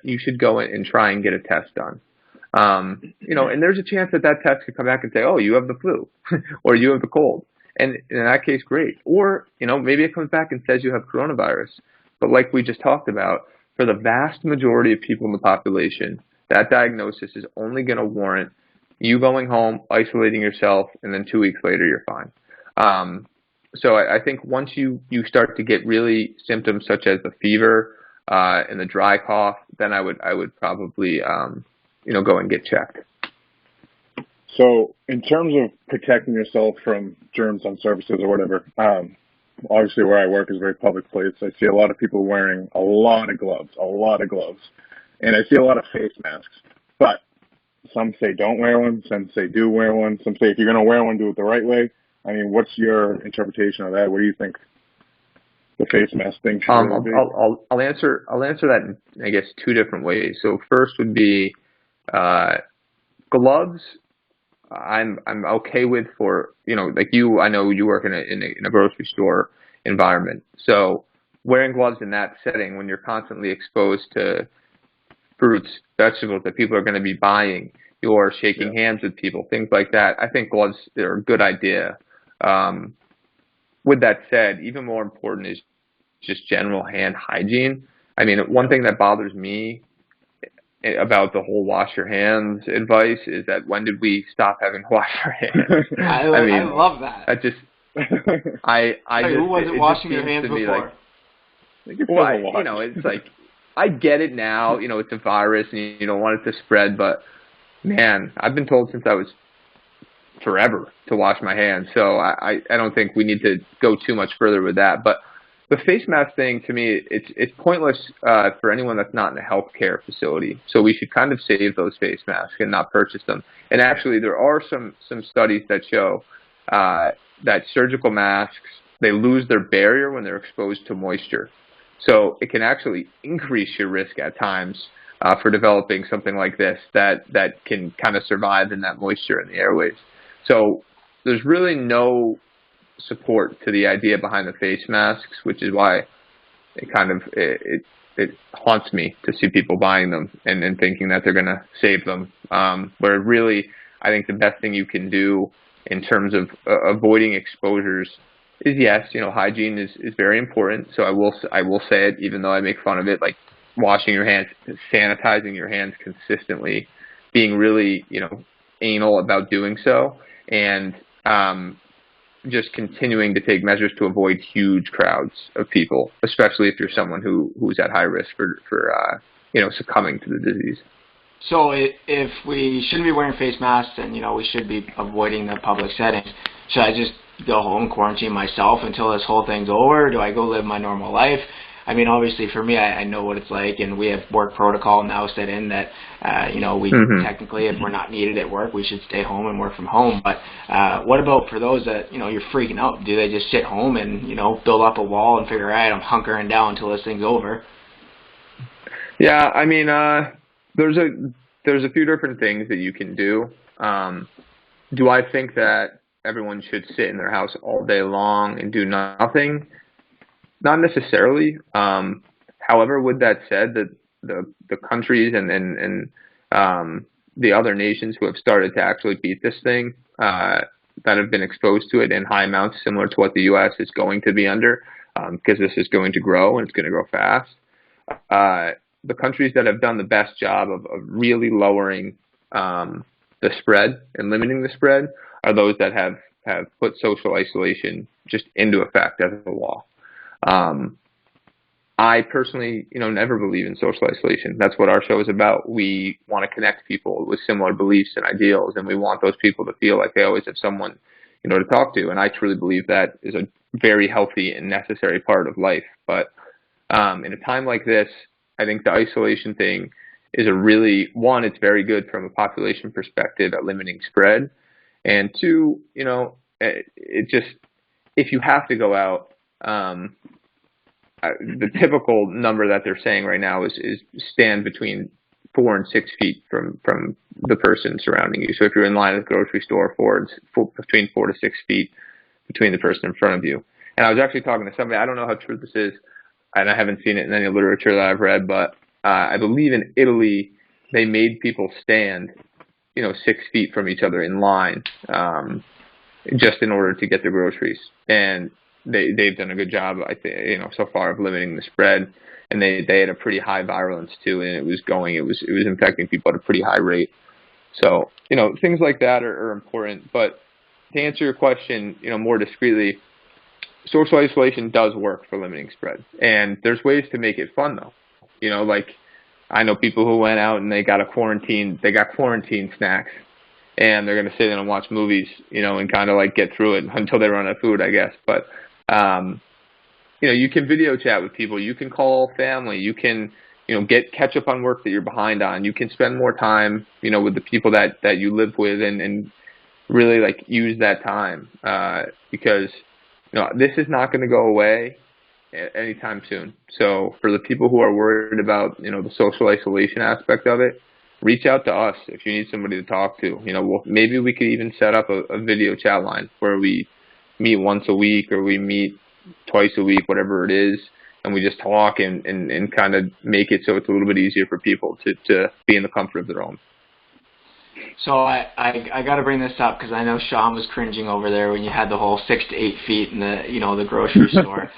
you should go in and try and get a test done. And there's a chance that that test could come back and say, oh, you have the flu or you have the cold. And in that case, great. Or, maybe it comes back and says you have coronavirus. But like we just talked about, for the vast majority of people in the population, that diagnosis is only going to warrant you going home, isolating yourself, and then 2 weeks later, you're fine. So I think once you start to get really symptoms such as the fever and the dry cough, then I would probably go and get checked. So in terms of protecting yourself from germs on surfaces or whatever, obviously where I work is a very public place. I see a lot of people wearing a lot of gloves, and I see a lot of face masks. But some say don't wear one, some say do wear one, some say if you're going to wear one, do it the right way. I mean, what's your interpretation of that? What do you think the face mask thing should really be? I'll answer that in, I guess, two different ways. So first would be gloves. I'm okay with for, like you, I know you work in a grocery store environment. So wearing gloves in that setting when you're constantly exposed to fruits, vegetables that people are going to be buying, you're shaking hands with people, things like that. I think gloves are a good idea. With that said, even more important is just general hand hygiene. I mean, one thing that bothers me about the whole wash your hands advice is that when did we stop having to wash our hands? I love that. I just, who wasn't washing their hands before? It's like, I get it now, it's a virus and you don't want it to spread, but man, I've been told since I was forever to wash my hands. So I don't think we need to go too much further with that. But the face mask thing, to me, it's pointless for anyone that's not in a healthcare facility. So we should kind of save those face masks and not purchase them. And actually, there are some studies that show that surgical masks, they lose their barrier when they're exposed to moisture. So it can actually increase your risk at times for developing something like this that can kind of survive in that moisture in the airways. So there's really no support to the idea behind the face masks, which is why it kind of it haunts me to see people buying them and thinking that they're going to save them. Where really, I think the best thing you can do in terms of avoiding exposures is, yes, hygiene is very important. So I will say it, even though I make fun of it, like washing your hands, sanitizing your hands consistently, being really anal about doing so, and just continuing to take measures to avoid huge crowds of people, especially if you're someone who's at high risk for succumbing to the disease. So if we shouldn't be wearing face masks and, we should be avoiding the public settings, should I just go home, quarantine myself until this whole thing's over? Or do I go live my normal life? I mean, obviously for me, I know what it's like, and we have work protocol now set in that, we technically, if we're not needed at work, we should stay home and work from home. But what about for those that, you're freaking out? Do they just sit home and, build up a wall and figure, all right, I'm hunkering down until this thing's over? Yeah, I mean, there's a few different things that you can do. Do I think that everyone should sit in their house all day long and do nothing? Not necessarily. However, with that said, the countries and the other nations who have started to actually beat this thing, that have been exposed to it in high amounts, similar to what the U.S. is going to be under, because this is going to grow and it's going to grow fast. The countries that have done the best job of really lowering the spread and limiting the spread are those that have put social isolation just into effect as a law. I personally, never believe in social isolation. That's what our show is about. We want to connect people with similar beliefs and ideals, and we want those people to feel like they always have someone, to talk to. And I truly believe that is a very healthy and necessary part of life. But in a time like this, I think the isolation thing is one, it's very good from a population perspective at limiting spread. And two, it just, if you have to go out, the typical number that they're saying right now is stand between 4 and 6 feet from the person surrounding you. So if you're in line at the grocery store, between 4 to 6 feet between the person in front of you. And I was actually talking to somebody, I don't know how true this is, and I haven't seen it in any literature that I've read, but I believe in Italy, they made people stand, 6 feet from each other in line, just in order to get their groceries. And they've done a good job, I think, so far of limiting the spread. And they had a pretty high virulence too, and it was infecting people at a pretty high rate. So, things like that are important. But to answer your question, more discreetly, social isolation does work for limiting spread. And there's ways to make it fun though. Like I know people who went out and they got quarantine snacks, and they're going to sit in and watch movies, and kind of like get through it until they run out of food, I guess. But, you can video chat with people. You can call family. You can, catch up on work that you're behind on. You can spend more time, with the people that you live with and really like use that time, because, this is not going to go away anytime soon. So for the people who are worried about, the social isolation aspect of it, reach out to us if you need somebody to talk to. Maybe we could even set up a video chat line where we meet once a week or we meet twice a week, whatever it is, and we just talk and kind of make it so it's a little bit easier for people to be in the comfort of their home. So I got to bring this up because I know Sean was cringing over there when you had the whole 6 to 8 feet in the grocery store.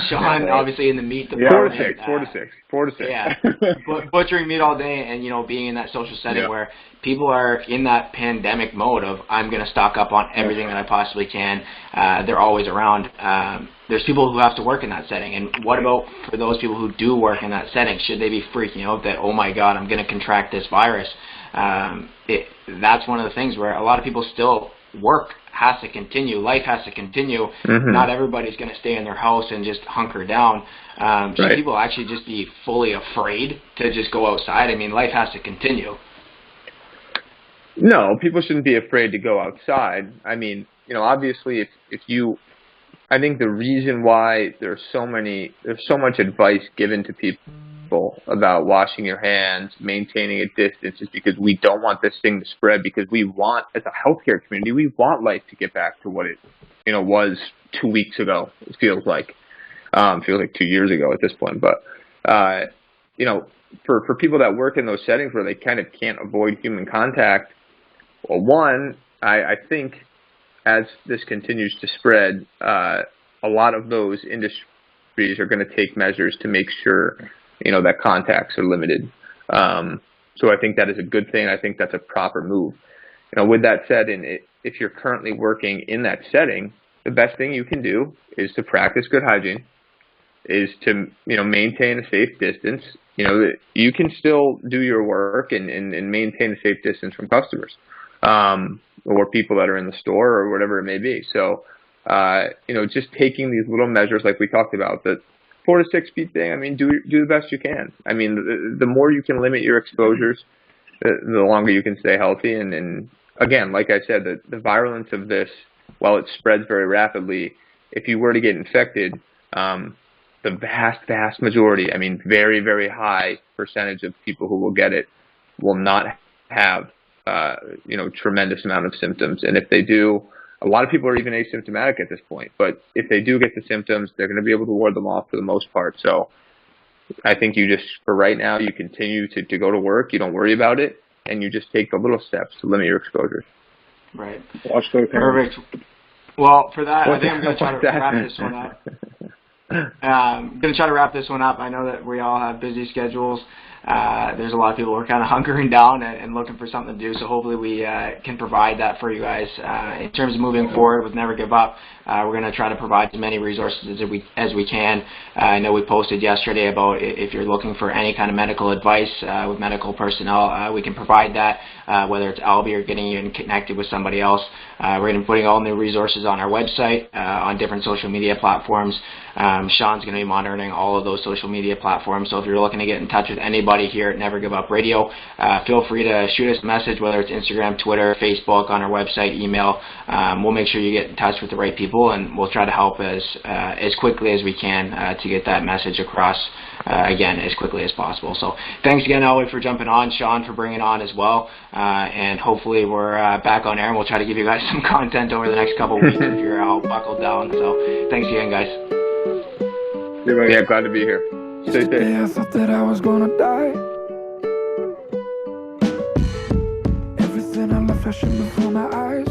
Sean, obviously in the meat department. 4 to 6. Yeah, butchering meat all day and, being in that social setting where people are in that pandemic mode of I'm going to stock up on everything that I possibly can. They're always around. There's people who have to work in that setting. And what about for those people who do work in that setting? Should they be freaking out that, oh my God, I'm going to contract this virus? That's one of the things where a lot of people still work has to continue. Life has to continue. Mm-hmm. Not everybody's going to stay in their house and just hunker down. Should people actually just be fully afraid to just go outside? I mean, life has to continue. No, people shouldn't be afraid to go outside. I mean, obviously I think the reason why there's so much advice given to people about washing your hands, maintaining a distance, is because we don't want this thing to spread, because we want, as a healthcare community, we want life to get back to what it, was 2 weeks ago. It feels like 2 years ago at this point. But, for people that work in those settings where they kind of can't avoid human contact, well, one, I think as this continues to spread, a lot of those industries are going to take measures to make sure that contacts are limited. So I think that is a good thing. I think that's a proper move. With that said, if you're currently working in that setting, the best thing you can do is to practice good hygiene, is to, maintain a safe distance. You can still do your work and maintain a safe distance from customers, or people that are in the store or whatever it may be. So, just taking these little measures like we talked about, the 4 to 6 feet thing, I mean, do the best you can. I mean, the more you can limit your exposures, the longer you can stay healthy. And again, like I said, the virulence of this, while it spreads very rapidly, if you were to get infected, the vast majority, I mean, very, very high percentage of people who will get it will not have, tremendous amount of symptoms. And if they do, a lot of people are even asymptomatic at this point. But if they do get the symptoms, they're going to be able to ward them off for the most part. So I think for right now, you continue to go to work. You don't worry about it. And you just take the little steps to limit your exposure. Right. Wash those hands. Perfect. Well, for that, I think I'm going to try to wrap this one up. I'm going to try to wrap this one up. I know that we all have busy schedules. There's a lot of people who are kind of hunkering down and looking for something to do, so hopefully we can provide that for you guys. In terms of moving forward with Never Give Up, we're going to try to provide as many resources as we can. I know we posted yesterday about if you're looking for any kind of medical advice with medical personnel, we can provide that, whether it's Albie or getting you connected with somebody else. We're going to be putting all new resources on our website, on different social media platforms. Sean's going to be monitoring all of those social media platforms, so if you're looking to get in touch with anybody here at Never Give Up Radio, feel free to shoot us a message, whether it's Instagram, Twitter, Facebook, on our website, email. We'll make sure you get in touch with the right people, and we'll try to help as quickly as we can to get that message across, again, as quickly as possible. So thanks again, Elwood, for jumping on, Sean for bringing on as well, and hopefully we're back on air, and we'll try to give you guys some content over the next couple of weeks if you're all buckled down. So thanks again, guys. Yeah, glad to be here. Stay Yesterday I safe. thought that I was gonna die. Everything I love flashing before my eyes.